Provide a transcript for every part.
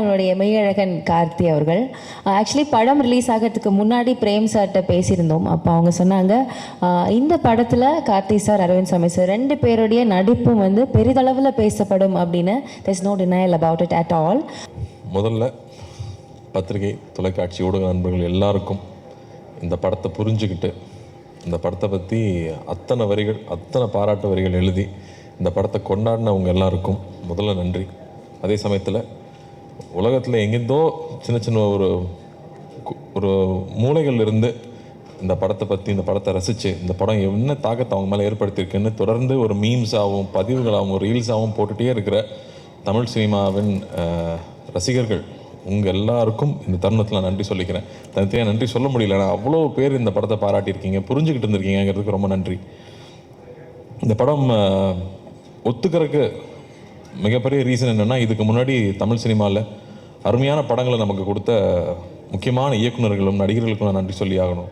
நம்மளுடைய மெய்யழகன் கார்த்தி அவர்கள். ஆக்சுவலி படம் ரிலீஸ் ஆகிறதுக்கு முன்னாடி பிரேம் சார்கிட்ட பேசியிருந்தோம். அப்போ அவங்க சொன்னாங்க, இந்த படத்தில் கார்த்தி சார், அரவிந்த் சாமி சார் 2 பேருடைய நடிப்பும் வந்து பெரிதளவில் பேசப்படும் அப்படின்னு. there's no denial about it at all. முதல்ல பத்திரிகை, தொலைக்காட்சி, ஊடக நண்பர்கள் எல்லாருக்கும் இந்த படத்தை புரிஞ்சுக்கிட்டு இந்த படத்தை பற்றி அத்தனை வரிகள், அத்தனை பாராட்டு வரிகள் எழுதி இந்த படத்தை கொண்டாடினவங்க எல்லாருக்கும் முதல்ல நன்றி. அதே சமயத்தில் உலகத்தில் எங்கேருந்தோ சின்ன சின்ன ஒரு மூலைகள் இருந்து இந்த படத்தை பற்றி, இந்த படத்தை ரசித்து இந்த படம் என்ன தாக்கத்தை அவங்க மேலே ஏற்படுத்தியிருக்குன்னு தொடர்ந்து ஒரு மீம்ஸாகவும் பதிவுகளாகவும் ரீல்ஸாகவும் போட்டுகிட்டே இருக்கிற தமிழ் சினிமாவின் ரசிகர்கள் உங்கள் எல்லாருக்கும் இந்த தருணத்தில் நான் நன்றி சொல்லிக்கிறேன். தனித்தனியாக நன்றி சொல்ல முடியல. நான் அவ்வளோ பேர் இந்த படத்தை பாராட்டியிருக்கீங்க, புரிஞ்சுக்கிட்டு இருந்திருக்கீங்கிறதுக்கு ரொம்ப நன்றி. இந்த படம் ஒத்துக்கிறதுக்கு மிகப்பெரிய ரீசன் என்னென்னா, இதுக்கு முன்னாடி தமிழ் சினிமாவில் அருமையான படங்களை நமக்கு கொடுத்த முக்கியமான இயக்குநர்களும் நடிகர்களுக்கும் நான் நன்றி சொல்லி ஆகணும்.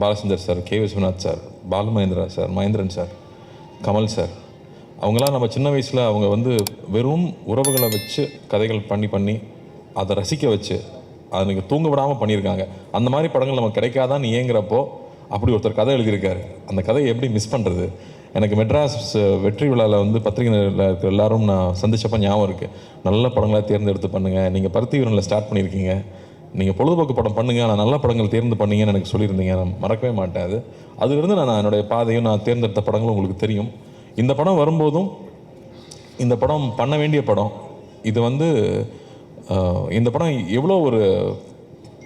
Balachander sir, K Viswanath sir, Balu Mahendra sir, Mahendran sir, Kamal sir, அவங்களாம் நம்ம சின்ன வயசில் அவங்க வந்து வெறும் உறவுகளை வச்சு கதைகள் பண்ணி அதை ரசிக்க வச்சு அதுக்கு தூங்க விடாமல் பண்ணியிருக்காங்க. அந்த மாதிரி படங்கள் நமக்கு கிடைக்காதான்னு ஏங்குறப்போ அப்படி ஒருத்தர் கதை எழுதியிருக்காரு. அந்த கதையை எப்படி மிஸ் பண்ணுறது? எனக்கு மெட்ராஸ் வெற்றி விழாவில் வந்து பத்திரிகையில் இருக்கிற எல்லாரும் நான் சந்திச்சப்போ ஞாபகம் இருக்குது. நல்ல படங்களாக தேர்ந்தெடுத்து பண்ணுங்கள், நீங்கள் பருத்தி வீரனில் ஸ்டார்ட் பண்ணியிருக்கீங்க, நீங்கள் பொழுதுபோக்கு படம் பண்ணுங்கள், ஆனால் நல்ல படங்கள் தேர்ந்து பண்ணீங்கன்னு எனக்கு சொல்லியிருந்தீங்க. நான் மறக்கவே மாட்டேன். அதுலேருந்து நான் என்னுடைய பாதையும் நான் தேர்ந்தெடுத்த படங்களும் உங்களுக்கு தெரியும். இந்த படம் வரும்போதும் இந்த படம் பண்ண வேண்டிய படம் இது வந்து இந்த படம் எவ்வளோ ஒரு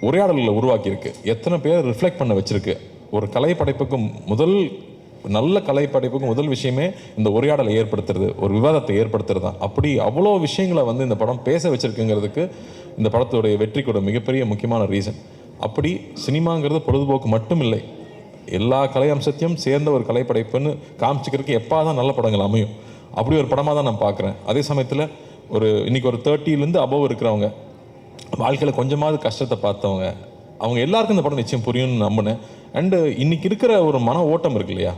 உரையாடல்களை உருவாக்கியிருக்கு, எத்தனை பேர் ரிஃப்ளெக்ட் பண்ண வச்சுருக்கு. ஒரு கலைப்படைப்புக்கும் நல்ல கலைப்படைப்புக்கும் முதல் விஷயமே இந்த உரையாடலை ஏற்படுத்துறது, ஒரு விவாதத்தை ஏற்படுத்துறது தான். அப்படி அவ்வளோ விஷயங்களை வந்து இந்த படம் பேச வச்சுருக்குங்கிறதுக்கு இந்த படத்துடைய வெற்றிக்கூட மிகப்பெரிய முக்கியமான ரீசன். அப்படி சினிமாங்கிறது பொழுதுபோக்கு மட்டும் இல்லை, எல்லா கலை அம்சத்தையும் சேர்ந்த ஒரு கலைப்படைப்புன்னு காமிச்சிக்கிறதுக்கு எப்போ தான் நல்ல படங்கள் அமையும். அப்படி ஒரு படமாக தான் நான் பார்க்குறேன். அதே சமயத்தில் இன்றைக்கி ஒரு 30லேருந்து அபவ் இருக்கிறவங்க, வாழ்க்கையில் கொஞ்சமாவது கஷ்டத்தை பார்த்தவங்க, அவங்க எல்லாருக்கும் இந்த படம் நிச்சயம் புரியும்னு நம்பினேன். அண்டு இன்றைக்கி இருக்கிற ஒரு மன ஓட்டம் இருக்கு இல்லையா,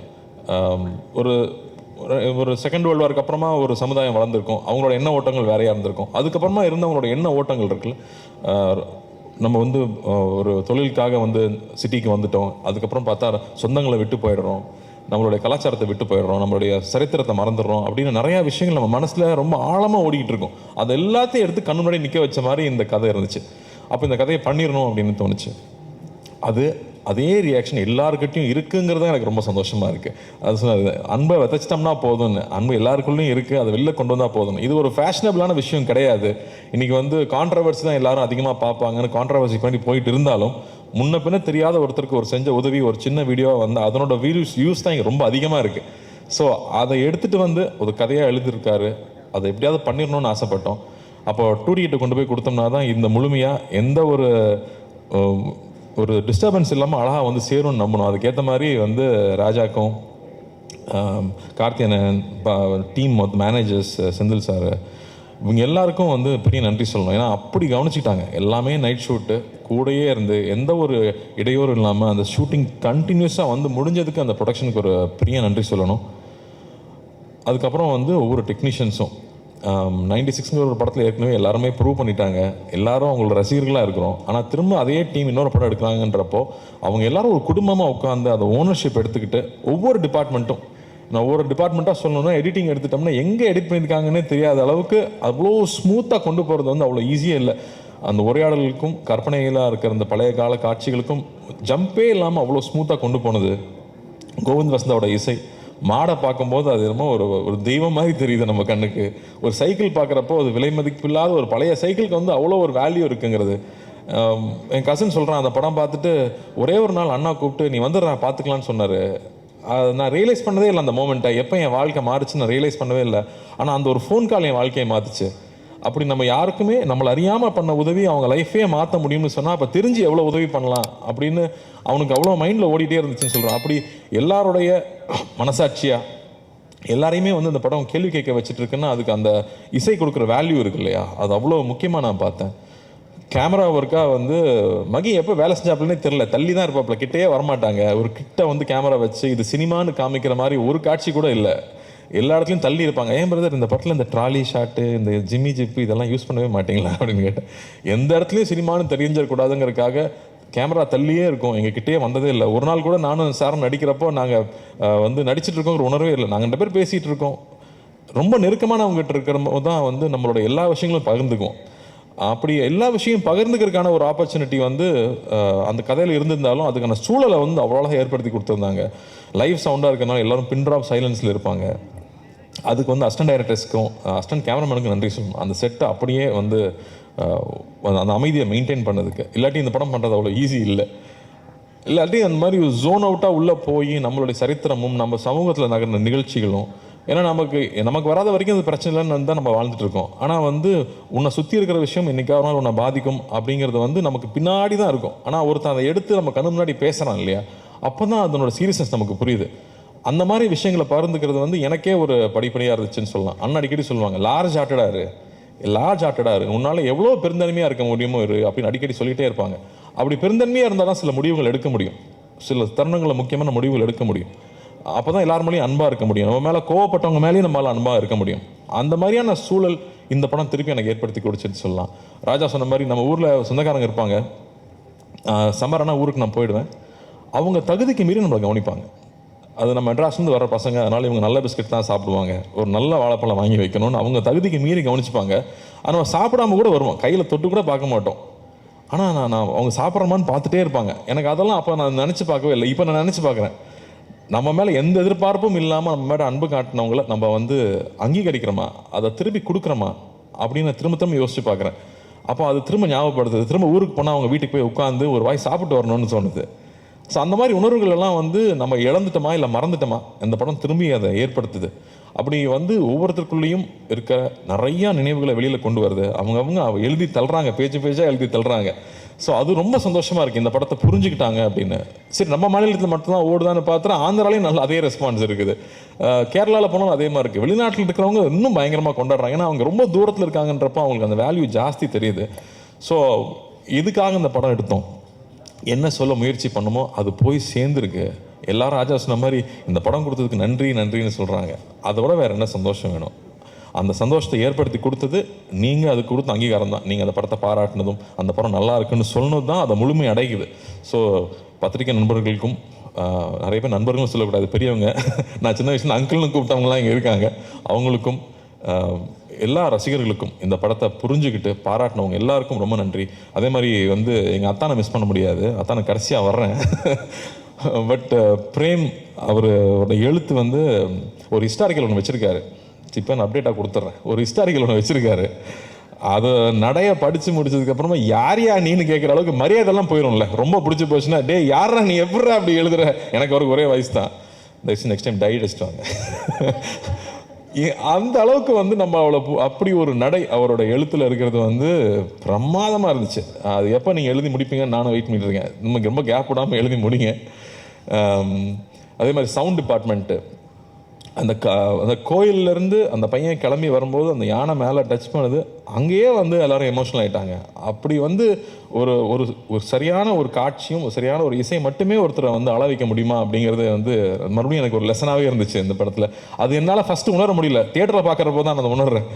ஒரு செகண்ட் வேர்ல்டு வாருக்கு அப்புறமா ஒரு சமுதாயம் வளர்ந்துருக்கும், அவங்களோட எண்ண ஓட்டங்கள் வேறையாக இருந்திருக்கும். அதுக்கப்புறமா இருந்தவங்களோட எண்ண ஓட்டங்கள் இருக்குல்ல, நம்ம வந்து ஒரு தொழிலுக்காக வந்து சிட்டிக்கு வந்துட்டோம், அதுக்கப்புறம் பார்த்தா சொந்தங்களை விட்டு போயிடுறோம், நம்மளுடைய கலாச்சாரத்தை விட்டு போயிடுறோம், நம்மளுடைய சரித்திரத்தை மறந்துடுறோம் அப்படின்னு நிறையா விஷயங்கள் நம்ம மனசில் ரொம்ப ஆழமாக ஓடிக்கிட்டு இருக்கோம். அது எல்லாத்தையும் எடுத்து கண்ணு முன்னாடி நிற்க வச்ச மாதிரி இந்த கதை இருந்துச்சு. அப்போ இந்த கதையை பண்ணிடணும் அப்படின்னு தோணுச்சு. அதே ரியாக்ஷன் எல்லாருக்கிட்டையும் இருக்குங்கிறது எனக்கு ரொம்ப சந்தோஷமாக இருக்குது. அது சொன்னது, அன்பை விதைச்சிட்டோம்னா போதும்னு, அன்பு எல்லாருக்குள்ளேயும் இருக்குது, அதை வெளில கொண்டு வந்தால் போதும். இது ஒரு ஃபேஷனபிளான விஷயம் கிடையாது. இன்றைக்கி வந்து கான்ட்ரவர்சி தான் எல்லாரும் அதிகமாக பார்ப்பாங்கன்னு கான்ட்ரவர்சி பண்ணி போயிட்டு இருந்தாலும், முன்ன பின்ன தெரியாத ஒருத்தருக்கு ஒரு செஞ்ச உதவி, ஒரு சின்ன வீடியோவாக வந்து அதனோட வியூஸ் தான் இங்கே ரொம்ப அதிகமாக இருக்குது. ஸோ அதை எடுத்துகிட்டு வந்து ஒரு கதையாக எழுதியிருக்காரு. அதை எப்படியாவது பண்ணிடணும்னு ஆசைப்பட்டோம். அப்போ 2D கொண்டு போய் கொடுத்தோம்னா தான் இந்த முழுமையாக எந்த ஒரு டிஸ்டர்பன்ஸ் இல்லாமல் அழகாக வந்து சேரும்னு நம்பணும். அதுக்கேற்ற மாதிரி வந்து ராஜாக்கும், கார்த்தியனன், டீம் மேனேஜர்ஸ், செந்தில் சார், இவங்க எல்லாருக்கும் வந்து பெரிய நன்றி சொல்லணும். ஏன்னா அப்படி கவனிச்சிட்டாங்க. எல்லாமே நைட் ஷூட்டு கூடயே இருந்து எந்த ஒரு இடையூறும் இல்லாமல் அந்த ஷூட்டிங் கண்டினியூஸாக வந்து முடிஞ்சதுக்கு அந்த ப்ரொடக்ஷனுக்கு ஒரு பெரிய நன்றி சொல்லணும். அதுக்கப்புறம் வந்து ஒவ்வொரு டெக்னீஷியன்ஸும் 96ங்கிற ஒரு படத்தில் ஏற்கனவே எல்லாருமே ப்ரூவ் பண்ணிட்டாங்க, எல்லாரும் அவங்களோட ரசிகர்களாக இருக்கிறோம். ஆனால் திரும்ப அதே டீம் இன்னொரு படம் எடுக்கிறாங்கன்றப்போ அவங்க எல்லாரும் ஒரு குடும்பமாக உட்காந்து அதை ஓனர்ஷிப் எடுத்துக்கிட்டு ஒவ்வொரு டிபார்ட்மெண்ட்டும், நான் ஒவ்வொரு டிபார்ட்மெண்ட்டாக சொல்லணும்னா எடிட்டிங் எடுத்துட்டோம்னா எங்கே எடிட் பண்ணியிருக்காங்கன்னே தெரியாத அளவுக்கு அவ்வளோ ஸ்மூத்தாக கொண்டு போகிறது வந்து அவ்வளோ ஈஸியாக இல்லை. அந்த உரையாடலுக்கும் கற்பனைகளாக இருக்கிற அந்த பழைய கால காட்சிகளுக்கும் ஜம்பே இல்லாமல் அவ்வளோ ஸ்மூத்தாக கொண்டு போனது கோவிந்த் வசந்தாவோட இசை. மாடை பார்க்கும்போது அது என்னமோ ஒரு தெய்வம் மாதிரி தெரியுது நம்ம கண்ணுக்கு. ஒரு சைக்கிள் பார்க்குறப்போ அது விலை மதிப்பு இல்லாத ஒரு பழைய சைக்கிளுக்கு வந்து அவ்வளோ ஒரு வேல்யூ இருக்குங்கிறது. என் கசின் சொல்கிறான், அந்த படம் பார்த்துட்டு ஒரே ஒரு நாள் அண்ணா கூப்பிட்டு நீ வந்துடுறா பார்த்துக்கலான்னு சொன்னார். நான் ரியலைஸ் பண்ணதே இல்லை அந்த மோமெண்ட்டை, எப்போ என் வாழ்க்கை மாறுச்சு நான் ரியலைஸ் பண்ணவே இல்லை. ஆனால் அந்த ஒரு ஃபோன் கால் என் வாழ்க்கையை மாற்றுச்சு. அப்படி நம்ம யாருக்குமே நம்மளை அறியாமல் பண்ண உதவி அவங்க லைஃபே மாற்ற முடியும்னு சொன்னால் அப்போ தெரிஞ்சு எவ்வளோ உதவி பண்ணலாம் அப்படின்னு அவனுக்கு அவ்வளோ மைண்டில் ஓடிட்டே இருந்துச்சுன்னு சொல்கிறான். அப்படி எல்லாருடைய மனசாட்சியாக எல்லாரையுமே வந்து இந்த படம் கேள்வி கேட்க வச்சுட்டு இருக்குன்னா அதுக்கு அந்த இசை கொடுக்குற வேல்யூ இருக்கு இல்லையா, அது அவ்வளோ முக்கியமாக நான் பார்த்தேன். கேமரா ஒர்க்காக வந்து மகி எப்போ வேலை செஞ்சாப்புலனே தெரில, தள்ளி தான் இருப்பாப்புல, கிட்டே வரமாட்டாங்க. ஒரு கிட்ட வந்து கேமரா வச்சு இது சினிமான்னு காமிக்கிற மாதிரி ஒரு காட்சி கூட இல்லை. எல்லா இடத்துலையும் தள்ளி இருப்பாங்க. ஏன் பிரதர் இந்த படத்தில் இந்த ட்ராலி ஷாட்டு, இந்த ஜிம்மி ஜிப்பு இதெல்லாம் யூஸ் பண்ணவே மாட்டீங்களா அப்படின்னு கேட்டேன். எந்த இடத்துலையும் சினிமான்னு தெரிஞ்சிடக்கூடாதுங்கிறதுக்காக கேமரா தள்ளியே இருக்கும், எங்ககிட்டயே வந்ததே இல்லை. ஒரு நாள் கூட நானும் சாரும் நடிக்கிறப்போ நாங்கள் வந்து நடிச்சிட்டு இருக்கோங்கிற உணர்வே இல்லை. நாங்கள் 2 பேர் பேசிகிட்டு இருக்கோம். ரொம்ப நெருக்கமானவங்ககிட்ட இருக்கிற போது தான் வந்து நம்மளோட எல்லா விஷயங்களும் பகிர்ந்துக்குவோம். அப்படி எல்லா விஷயம் பகிர்ந்துக்கிறதுக்கான ஒரு ஆப்பர்ச்சுனிட்டி வந்து அந்த கதையில் இருந்திருந்தாலும் அதுக்கான சூழலை வந்து அவ்வளோ ஏற்படுத்தி கொடுத்துருந்தாங்க. லைவ் சவுண்டாக இருக்கிறனால எல்லோரும் பின் ட்ராப் சைலன்ஸில் இருப்பாங்க. அதுக்கு வந்து அசிஸ்டன்ட் டைரக்டர்ஸ்க்கும் அசிஸ்டன்ட் கேமராமேனுக்கும் நன்றி சொல்லணும். அந்த செட்டை அப்படியே வந்து அந்த அமைதியை மெயின்டைன் பண்ணதுக்கு. இல்லாட்டி இந்த படம் பண்ணுறது அவ்வளோ ஈஸி இல்லை. இல்லாட்டி அந்த மாதிரி ஜோன் அவுட்டாக உள்ளே போய் நம்மளுடைய சரித்திரமும் நம்ம சமூகத்தில் நகர்ந்த நிகழ்ச்சிகளும், ஏன்னா நமக்கு வராத வரைக்கும் அது பிரச்சனை இல்லைன்னு தான் நம்ம வாழ்ந்துட்டு இருக்கோம். ஆனால் வந்து உன்னை சுற்றி இருக்கிற விஷயம் என்றைக்காவது நாள் உன்னை பாதிக்கும் அப்படிங்கிறது வந்து நமக்கு பின்னாடி தான் இருக்கும். ஆனால் ஒருத்தன் அதை எடுத்து நம்ம கண்ணு முன்னாடி பேசுகிறான் இல்லையா, அப்போ தான் அதனோட சீரியஸ்னஸ் நமக்கு புரியுது. அந்த மாதிரி விஷயங்களை பகிர்ந்துக்கிறது வந்து எனக்கே ஒரு படிப்படியாக இருந்துச்சுன்னு சொல்லலாம். அண்ணா அடிக்கடி சொல்லுவாங்க, லார்ஜ் ஹார்ட்டடாக இரு, உன்னால் எவ்வளோ பெருந்தன்மையாக இருக்க முடியுமோ இரு அப்படின்னு அடிக்கடி சொல்லிகிட்டே இருப்பாங்க. அப்படி பெருந்தன்மையாக இருந்தால் தான் சில முடிவுகள் எடுக்க முடியும், சில தருணங்களில் முக்கியமான முடிவுகள் எடுக்க முடியும். அப்போ தான் எல்லார் மேலேயும் அன்பாக இருக்க முடியும், நம்ம மேலே கோவப்பட்டவங்க மேலேயும் நம்மளால் அன்பாக இருக்க முடியும். அந்த மாதிரியான சூழல் இந்த படம் திருப்பி எனக்கு ஏற்படுத்தி கொடுச்சுன்னு சொல்லலாம். ராஜா சொன்ன மாதிரி நம்ம ஊரில் சொந்தக்காரங்க இருப்பாங்க, சம்மரானா ஊருக்கு நான் போயிடுவேன், அவங்க தகுதிக்கு மீறி நம்மளை கவனிப்பாங்க. அது நம்ம மெட்ராஸ்லேருந்து வர பசங்க, அதனால் இவங்க நல்ல பிஸ்கட் தான் சாப்பிடுவாங்க, ஒரு நல்ல வாழைப்பழம் வாங்கி வைக்கணும்னு அவங்க தகுதிக்கு மீறி கவனிச்சுப்பாங்க. ஆனால் நம்ம சாப்பிடாம கூட வருவோம், கையில் தொட்டு கூட பார்க்க மாட்டோம். ஆனால் நான் அவங்க சாப்பிட்றமான்னு பார்த்துட்டே இருப்பாங்க. எனக்கு அதெல்லாம் அப்போ நான் நினச்சி பார்க்கவே இல்லை, இப்போ நான் நினச்சி பார்க்குறேன். நம்ம மேலே எந்த எதிர்பார்ப்பும் இல்லாமல் நம்ம மேலே அன்பு காட்டினவங்கள நம்ம வந்து அங்கீகரிக்கிறோமா, அதை திருப்பி கொடுக்குறோமா அப்படின்னு திரும்ப யோசிச்சு பார்க்குறேன். அப்போ அது திரும்ப ஞாபகப்படுத்துது. திரும்ப ஊருக்கு போனால் அவங்க வீட்டுக்கு போய் உட்காந்து ஒரு வாய் சாப்பிட்டு வரணும்னு தோணுது. ஸோ அந்த மாதிரி உணர்வுகள் எல்லாம் வந்து நம்ம இழந்துட்டோமா இல்லை மறந்துட்டோமா, இந்த படம் திரும்பி அதை ஏற்படுத்துது. அப்படி வந்து ஒவ்வொருத்தருக்குள்ளேயும் இருக்க நிறையா நினைவுகளை வெளியில் கொண்டு வருது. அவங்க எழுதி தள்ளுறாங்க, பேஜாக எழுதி தள்ளுறாங்க. ஸோ அது ரொம்ப சந்தோஷமாக இருக்குது, இந்த படத்தை புரிஞ்சுக்கிட்டாங்க அப்படின்னு. சரி, நம்ம மாநிலத்தில் மட்டும்தான் ஓடுதான்னு பார்த்தா ஆந்திராலையும் நல்ல அதே ரெஸ்பான்ஸ் இருக்குது, கேரளாவில் போனாலும் அதே மாதிரி இருக்குது. வெளிநாட்டில் இருக்கிறவங்க இன்னும் பயங்கரமாக கொண்டாடுறாங்க. ஏன்னா அவங்க ரொம்ப தூரத்தில் இருக்காங்கன்றப்போ அவங்களுக்கு அந்த வேல்யூ ஜாஸ்தி தெரியுது. ஸோ இதுக்காக இந்த படம் எடுத்தோம், என்ன சொல்ல முயற்சி பண்ணமோ அது போய் சேர்ந்துருக்கு. எல்லாரும் ராஜா சொன்ன மாதிரி இந்த படம் கொடுத்ததுக்கு நன்றின்னு சொல்கிறாங்க. அதை விட வேறு என்ன சந்தோஷம் வேணும்? அந்த சந்தோஷத்தை ஏற்படுத்தி கொடுத்தது நீங்கள், அது கொடுத்த அங்கீகாரம் தான். நீங்கள் அந்த படத்தை பாராட்டினதும் அந்த படம் நல்லா இருக்குன்னு சொன்னது தான் அதை முழுமை அடைக்குது. ஸோ பத்திரிகை நண்பர்களுக்கும், நிறைய பேர் நண்பர்களும் சொல்லக்கூடாது, பெரியவங்க, நான் சின்ன வயசுல அங்கிள்னு கூப்பிட்டவங்களாம் இங்கே இருக்காங்க, அவங்களுக்கும் எல்லா ரசிகர்களுக்கும், இந்த படத்தை புரிஞ்சுக்கிட்டு பாராட்டினவங்க எல்லாருக்கும் ரொம்ப நன்றி. அதே மாதிரி வந்து எங்கள் அத்தானை மிஸ் பண்ண முடியாது, அத்தானை கடைசியாக வர்றேன். பட் பிரேம் அவரோட எழுத்து வந்து ஒரு ஹிஸ்டாரிக்கல் ஒன்று வச்சுருக்காரு. இப்போ நான் அப்டேட்டாக கொடுத்துட்றேன். ஒரு ஹிஸ்டாரிக்கல் ஒன்று வச்சுருக்காரு. அதை நடைய படித்து முடிச்சதுக்கப்புறமா யாரையா நீன்னு கேட்குற அளவுக்கு மரியாதைலாம் போயிடும்ல. ரொம்ப பிடிச்சி போச்சுன்னா, டே யாரா நீ எப்படா அப்படி எழுதுற, எனக்கு அவருக்கு ஒரே வயசு தான், நெக்ஸ்ட் டைம் அடிச்சுட்டு வாங்க. அந்த அளவுக்கு வந்து நம்ம அப்படி ஒரு நடை அவரோட எழுத்தில் இருக்கிறது வந்து பிரமாதமாக இருந்துச்சு. அது எப்போ நீங்கள் எழுதி முடிப்பீங்கன்னு நானும் வெயிட் பண்ணிட்டு இருக்கேன். நமக்கு ரொம்ப கேப் விடாமல் எழுதி முடிங்க. அதே மாதிரி சவுண்ட் டிபார்ட்மெண்ட்டு, அந்த கோயிலேருந்து அந்த பையன் கிளம்பி வரும்போது அந்த யானை மேலே டச் பண்ணுது, அங்கேயே வந்து எல்லோரும் எமோஷனல் ஆகிட்டாங்க. அப்படி வந்து ஒரு சரியான ஒரு காட்சியும் சரியான ஒரு இசை மட்டுமே ஒருத்தரை வந்து அள வைக்க முடியுமா அப்படிங்கிறது வந்து மறுபடியும் எனக்கு ஒரு லெசனாகவே இருந்துச்சு இந்த படத்தில். அது என்னால் ஃபஸ்ட்டு உணர முடியல, தியேட்டரில் பார்க்குறப்போ தான் நான் அதை உணர்றேன்.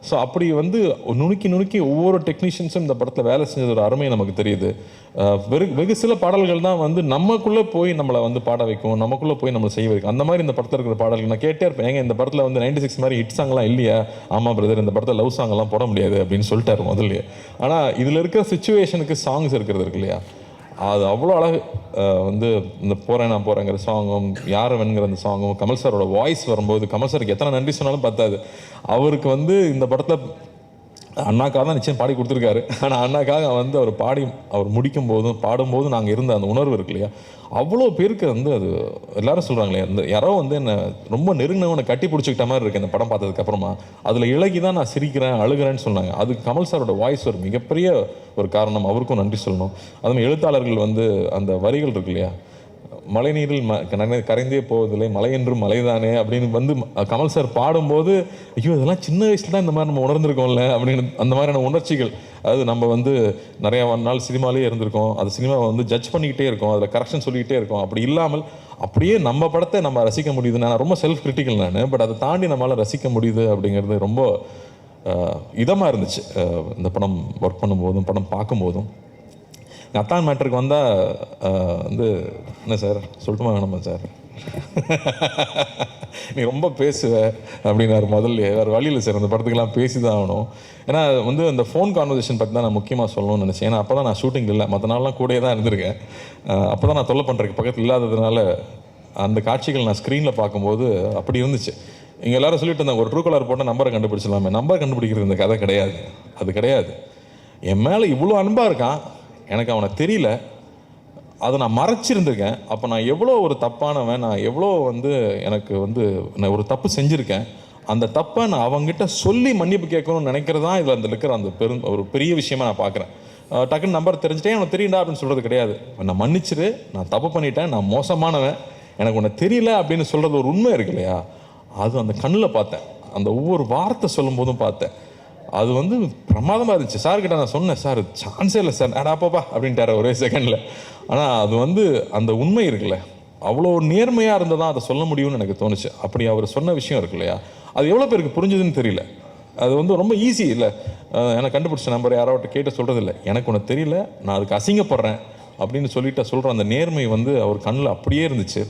ஸோ அப்படி வந்து நுணுக்கி ஒவ்வொரு டெக்னீஷியன்ஸும் இந்த படத்தில் வேலை செஞ்சது ஒரு அருமை நமக்கு தெரியுது. வெகு சில பாடல்கள் தான் வந்து நமக்குள்ளே போய் நம்மளை வந்து பாட வைக்கும், நமக்குள்ளே போய் நம்மளை செய்ய வைக்கும். அந்த மாதிரி இந்த படத்தில் இருக்கிற பாடல்கள் நான் கேட்டே இருப்பேன். ஏங்க இந்த படத்தில் வந்து 96 மாதிரி ஹிட் சாங்லாம் இல்லையா? ஆமாம் பிரதர், இந்த படத்தில் லவ் சாங்கெல்லாம் போட முடியாது அப்படின்னு சொல்லிட்டாரு முதல்ல. ஆனால் இதில் இருக்கிற சுச்சுவேஷனுக்கு சாங்ஸ் இருக்கிறது இருக்கு இல்லையா, அது அவ்வளோ அழகு. வந்து இந்த நான் போகிறேங்கிற சாங்கும், யாரவன்கிற அந்த சாங்கும், கமல் சாரோட வாய்ஸ் வரும்போது, கமல் சாருக்கு எத்தனை நன்றி சொன்னாலும் பத்தாது. அவருக்கு வந்து இந்த படத்தில் அண்ணாக்காக தான் நிச்சயம் பாடி கொடுத்துருக்காரு. ஆனால் அண்ணாக்காக வந்து அவர் முடிக்கும் போதும் பாடும்போதும் நாங்கள் இருந்த அந்த உணர்வு இருக்கு இல்லையா, அவ்வளோ பேருக்கு வந்து அது எல்லாரும் சொல்கிறாங்களே, அந்த யாரோ வந்து என்னை ரொம்ப நெருங்கினவனை கட்டி பிடிச்சிக்கிட்ட மாதிரி இருக்குது இந்த படம் பார்த்ததுக்கப்புறமா. அதில் இலகி தான் நான் சிரிக்கிறேன் அழுகிறேன்னு சொன்னாங்க. அது கமல் சாரோட வாய்ஸ் ஒரு மிகப்பெரிய ஒரு காரணம், அவருக்கும் நன்றி சொல்லணும். அதுமாதிரி எழுத்தாளர்கள் வந்து அந்த வரிகள் இருக்கு இல்லையா, மழை நீரில் கரைந்தே போவதில்லை, மலை என்றும் மலைதானே அப்படின்னு வந்து கமல் சார் பாடும்போது, ஐயோ இதெல்லாம் சின்ன வயசுல தான் இந்த மாதிரி நம்ம உணர்ந்திருக்கோம்ல அப்படின்னு அந்த மாதிரியான உணர்ச்சிகள். அதாவது நம்ம வந்து நிறையா நாள் சினிமாலே இருந்திருக்கோம், அது சினிமாவை வந்து ஜட்ஜ் பண்ணிக்கிட்டே இருக்கோம், அதில் கரெக்ஷன் சொல்லிக்கிட்டே இருக்கோம். அப்படி இல்லாமல் அப்படியே நம்ம படத்தை நம்ம ரசிக்க முடியுது. நான் ரொம்ப செல்ஃப் கிரிட்டிக்கல் நான், பட் அதை தாண்டி நம்மளால் ரசிக்க முடியுது அப்படிங்கிறது ரொம்ப இதமாக இருந்துச்சு. இந்த படம் ஒர்க் பண்ணும்போதும் படம் பார்க்கும்போதும். அத்தான் மேட்டருக்கு வந்தால் வந்து என்ன சார் சொல்லட்டுமா வேணாமா சார், நீ ரொம்ப பேசுவ அப்படின்னாரு முதல்ல. வேறு வழியில் சார் அந்த படத்துக்கெல்லாம் பேசி தான் ஆகணும். ஏன்னா வந்து அந்த ஃபோன் கான்வர்சேஷன் பற்றி தான் நான் முக்கியமாக சொல்லணும்னு நினச்சேன். ஏன்னா அப்போ தான் நான் ஷூட்டிங் இல்லை, மற்ற நாள்லாம் கூடயே தான் இருந்திருக்கேன். அப்போ தான் நான் தொல்லை பண்ணுறதுக்கு பக்கத்தில் இல்லாததுனால அந்த காட்சிகள் நான் ஸ்க்ரீனில் பார்க்கும்போது அப்படி இருந்துச்சு. இங்கே எல்லாரும் சொல்லிட்டு இருந்தாங்க, ஒரு ட்ரூ கலர் போட்டால் நம்பரை கண்டுபிடிச்சிடலாமே. நம்பர் கண்டுபிடிக்கிறது இந்த கதை கிடையாது, அது கிடையாது. என் மேலே இவ்வளோ அன்பாக இருக்கான், எனக்கு அவனை தெரியல, அதை நான் மறைச்சிருந்திருக்கேன். அப்போ நான் எவ்வளோ ஒரு தப்பானவன், நான் எவ்வளோ வந்து எனக்கு வந்து நான் ஒரு தப்பு செஞ்சுருக்கேன். அந்த தப்பை நான் அவங்ககிட்ட சொல்லி மன்னிப்பு கேட்கணும்னு நினைக்கிறது தான் இதில் அந்த இருக்கிற அந்த ஒரு பெரிய விஷயமா நான் பார்க்குறேன். டக்குன்னு நம்பர் தெரிஞ்சுட்டேன், எனக்கு தெரியுண்டா அப்படின்னு சொல்கிறது கிடையாது. நான் மன்னிச்சிரு, நான் தப்பு பண்ணிட்டேன், நான் மோசமானவன், எனக்கு உன்னை தெரியல அப்படின்னு சொல்கிறது ஒரு உண்மை இருக்கு இல்லையா, அது அந்த கண்ணில் பார்த்தேன். அந்த ஒவ்வொரு வார்த்தை சொல்லும் போதும் பார்த்தேன். அது வந்து பிரமாதமாக இருந்துச்சு. சார்கிட்ட நான் சொன்னேன், சார் சான்ஸே இல்லை சார், அடாப்பாப்பா அப்படின்ட்டார் ஒரே செகண்டில். ஆனால் அது வந்து அந்த உண்மை இருக்குல்ல, அவ்வளோ நேர்மையாக இருந்தால் தான் அதை சொல்ல முடியும்னு எனக்கு தோணுச்சு. அப்படி அவர் சொன்ன விஷயம் இருக்கு இல்லையா, அது எவ்வளோ பேருக்கு புரிஞ்சுதுன்னு தெரியல. அது வந்து ரொம்ப ஈஸி இல்லை, எனக்கு கண்டுபிடிச்ச நம்பர் யாராவது கேட்டு சொல்கிறது இல்லை, எனக்கு ஒன்று தெரியல, நான் அதுக்கு அசிங்கப்படுறேன் அப்படின்னு சொல்லிட்டு சொல்கிற அந்த நேர்மை வந்து அவர் கண்ணில் அப்படியே இருந்துச்சு.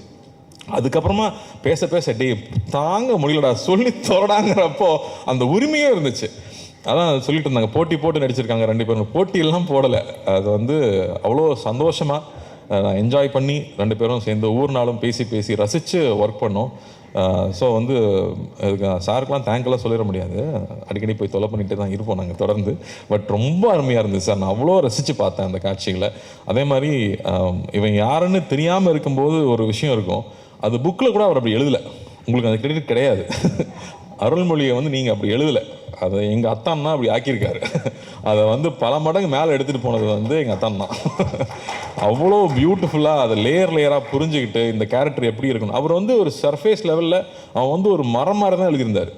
அதுக்கப்புறமா பேச பேச டே தாங்க முடியலடா சொல்லி தோடாங்கிறப்போ அந்த உரிமையும் இருந்துச்சு. அதான் சொல்லிட்டு இருந்தாங்க, போட்டி போட்டு நடிச்சிருக்காங்க 2 பேரும். போட்டியெல்லாம் போடலை, அது வந்து அவ்வளோ சந்தோஷமாக நான் என்ஜாய் பண்ணி 2 பேரும் சேர்ந்து ஒவ்வொரு நாளும் பேசி பேசி ரசித்து ஒர்க் பண்ணோம். ஸோ வந்து அதுக்கு சாருக்கெலாம் தேங்க்லாம் சொல்லிட முடியாது, அடிக்கடி போய் தொலை பண்ணிகிட்டே தான் இருப்போம் நாங்கள் தொடர்ந்து. பட் ரொம்ப அருமையாக இருந்துச்சு சார், நான் அவ்வளோ ரசித்து பார்த்தேன் அந்த காட்சிகளை. அதே மாதிரி இவன் யாருன்னு தெரியாமல் இருக்கும்போது ஒரு விஷயம் இருக்கும், அது புக்கில் கூட அவர் அப்படி எழுதலை, உங்களுக்கு அந்த கிரெடிட் கிடையாது. அருள்மொழியை வந்து நீங்கள் அப்படி எழுதலை, அதை எங்கள் அத்தான் தான் அப்படி ஆக்கியிருக்காரு. அதை வந்து பல மடங்கு மேலே எடுத்துகிட்டு போனது வந்து எங்கள் அத்தான் தான். அவ்வளோ பியூட்டிஃபுல்லாக அதை லேயராக புரிஞ்சுக்கிட்டு இந்த கேரக்டர் எப்படி இருக்கணும். அவர் வந்து ஒரு சர்ஃபேஸ் லெவலில் அவன் வந்து ஒரு மரம் மாதிரி தான் எழுதியிருந்தார்.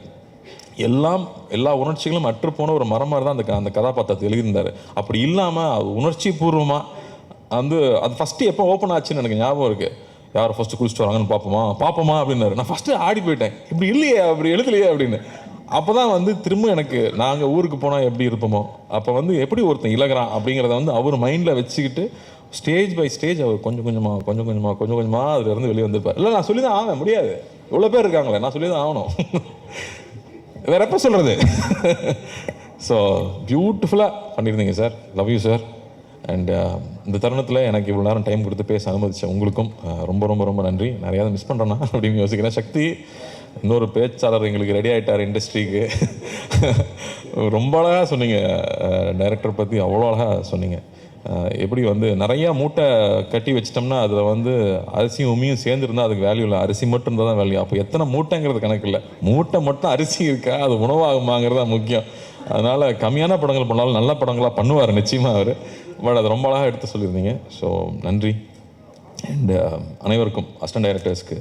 எல்லா உணர்ச்சிகளும் அற்றுப்போன ஒரு மரம் மாதிரி தான் அந்த கதாபாத்திரத்தை எழுதியிருந்தார். அப்படி இல்லாமல் அது உணர்ச்சி பூர்வமாக வந்து அது ஃபஸ்ட்டு எப்போ ஓப்பன் ஆச்சுன்னு எனக்கு ஞாபகம் இருக்குது. யார் ஃபஸ்ட்டு குளிச்சுட்டு வராங்கன்னு பார்ப்போமா அப்படின்னாரு. நான் ஃபஸ்ட்டு ஆடி போயிட்டேன், இப்படி இல்லையே அப்படி எழுதலையே அப்படின்னு. அப்போ தான் வந்து திரும்ப எனக்கு நாங்கள் ஊருக்கு போனால் எப்படி இருப்போமோ, அப்போ வந்து எப்படி ஒருத்தன் இலகுறான் அப்படிங்கிறத வந்து அவர் மைண்டில் வச்சுக்கிட்டு ஸ்டேஜ் பை ஸ்டேஜ் அவர் கொஞ்சம் கொஞ்சமாக அதுலேருந்து வெளியே வந்திருப்பார். இல்லை நான் சொல்லி தான் ஆக முடியாது, இவ்வளோ பேர் இருக்காங்களே, நான் சொல்லி தான் ஆகணும், வேற எப்போ சொல்கிறது. ஸோ பியூட்டிஃபுல்லாக பண்ணியிருந்தீங்க sir, love you sir. And இந்த தருணத்தில் எனக்கு இவ்வளோ நேரம் டைம் கொடுத்து பேச அனுமதிச்சேன் உங்களுக்கும் ரொம்ப ரொம்ப ரொம்ப நன்றி. நிறையா மிஸ் பண்ணுறேன்னா அப்படின்னு யோசிக்கிறேன். சக்தி இன்னொரு பேச்சாளர் எங்களுக்கு ரெடி ஆகிட்டார் இண்டஸ்ட்ரிக்கு. ரொம்ப அழகாக சொன்னீங்க, டைரக்டர் பற்றி அவ்வளோ அழகாக சொன்னீங்க. எப்படி வந்து நிறையா மூட்டை கட்டி வச்சிட்டோம்னா அதில் வந்து அரிசியும் உமியும் சேர்ந்துருந்தால் அதுக்கு வேல்யூ இல்லை, அரிசி மட்டும் இருந்தால் தான் வேல்யூ. அப்போ எத்தனை மூட்டைங்கிறது கணக்கு இல்லை, மூட்டை மட்டும் அரிசி இருக்கா, அது உணவாகுமாங்கிறது தான் முக்கியம். அதனால் கம்மியான படங்கள் பண்ணாலும் நல்ல படங்களாக பண்ணுவார் நிச்சயமாக அவர். பட் அது ரொம்ப அழகாக எடுத்து சொல்லியிருந்தீங்க. ஸோ நன்றி. அண்ட் அனைவருக்கும், அசிஸ்டன்ட் டைரக்டர்ஸ்க்கு,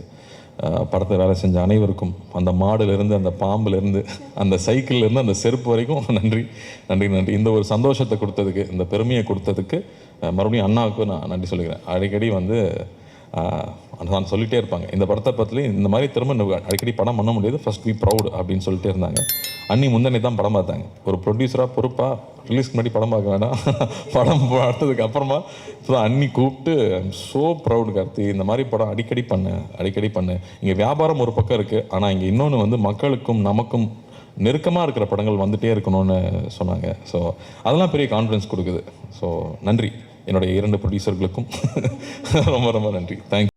படத்தில் வேலை செஞ்ச அனைவருக்கும், அந்த மாடுலேருந்து அந்த பாம்புலேருந்து அந்த சைக்கிள்லேருந்து அந்த செருப்பு வரைக்கும் நன்றி நன்றி நன்றி. இந்த ஒரு சந்தோஷத்தை கொடுத்ததுக்கு, இந்த பெருமையை கொடுத்ததுக்கு மறுபடியும் அண்ணாவுக்கு நான் நன்றி சொல்லிக்கிறேன். அடிக்கடி வந்து நான் சொல்லிகிட்டே இருப்பாங்க, இந்த படத்தை பற்றி இந்த மாதிரி திரும்ப அடிக்கடி படம் பண்ண முடியாது, ஃபர்ஸ்ட் பி ப்ரௌட் அப்படின்னு சொல்லிட்டே இருந்தாங்க. அண்ணி முந்தனே தான் படம் பார்த்தாங்க, ஒரு ப்ரொடியூசராக பொறுப்பாக ரிலீஸ்க்கு முன்னாடி படம் பார்க்க வேண்டாம், படம் பார்த்ததுக்கு அப்புறமா இப்போ தான் அண்ணி கூப்பிட்டு ஐம் ஸோ ப்ரௌட் கார்த்தி, இந்த மாதிரி படம் அடிக்கடி பண்ணு. இங்கே வியாபாரம் ஒரு பக்கம் இருக்குது, ஆனால் இங்கே இன்னொன்று வந்து மக்களுக்கும் நமக்கும் நெருக்கமாக இருக்கிற படங்கள் வந்துகிட்டே இருக்கணும்னு சொன்னாங்க. ஸோ அதெல்லாம் பெரிய கான்ஃபிடன்ஸ் கொடுக்குது. ஸோ நன்றி என்னுடைய 2 ப்ரொடியூசர்களுக்கும் ரொம்ப ரொம்ப நன்றி. தேங்க்யூ.